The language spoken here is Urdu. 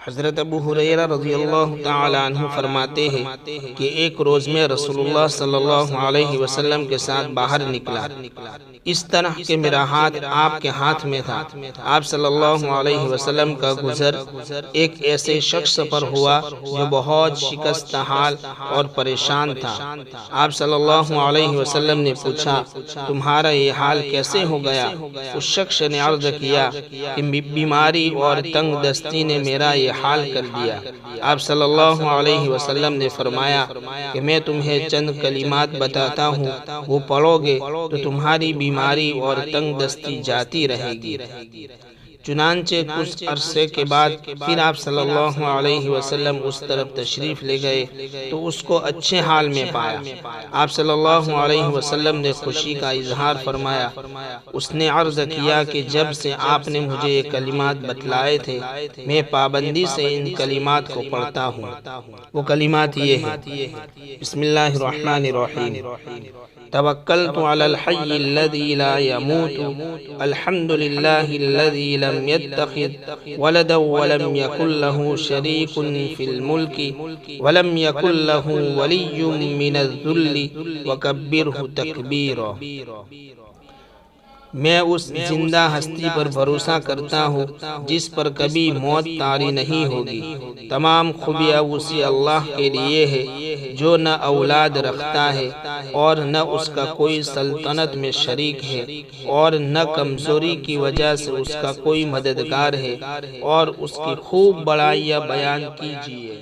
حضرت ابو ہریرہ رضی اللہ تعالی عنہ فرماتے ہیں کہ ایک روز میں رسول اللہ صلی اللہ علیہ وسلم کے ساتھ باہر نکلا، اس طرح کہ میرا ہاتھ آپ کے ہاتھ میں تھا۔ آپ صلی اللہ علیہ وسلم کا گزر ایک ایسے شخص پر ہوا جو بہت شکست حال اور پریشان تھا۔ آپ صلی اللہ علیہ وسلم نے پوچھا، تمہارا یہ حال کیسے ہو گیا؟ اس شخص نے عرض کیا کہ بیماری اور تنگ دستی نے میرا یہ حال کر دیا۔ آپ صلی اللہ علیہ وسلم نے فرمایا کہ میں تمہیں چند کلمات بتاتا ہوں، وہ پڑھو گے تو تمہاری بیماری اور تنگ دستی جاتی رہے گی۔ چنانچہ کچھ عرصے کے بعد پھر آپ صلی اللہ علیہ وسلم اس طرف تشریف لے گئے تو اس کو اچھے حال میں پایا۔ آپ صلی اللہ علیہ وسلم نے خوشی کا اظہار فرمایا۔ اس نے عرض کیا کہ جب سے آپ نے مجھے یہ کلمات بتلائے تھے میں پابندی سے ان کلمات کو پڑھتا ہوں۔ وہ کلمات یہ ہیں: بسم اللہ الرحمن الرحیم، توکلت علی الحی الذی لا يموت، الحمد للہ الذی لم يتخذ ولدا ولم يكن له شریک فی الملک ولم يكن له ولی من الذل وکبرہ تکبیرا۔ میں اس زندہ ہستی پر بھروسہ کرتا ہوں جس پر کبھی موت طاری نہیں ہوگی۔ تمام خوبیاں اسی اللہ کے لیے ہے جو نہ اولاد رکھتا ہے اور نہ اس کا کوئی سلطنت میں شریک ہے، اور نہ کمزوری کی وجہ سے اس کا کوئی مددگار ہے، اور اس کی خوب بڑائیاں بیان کیجیے۔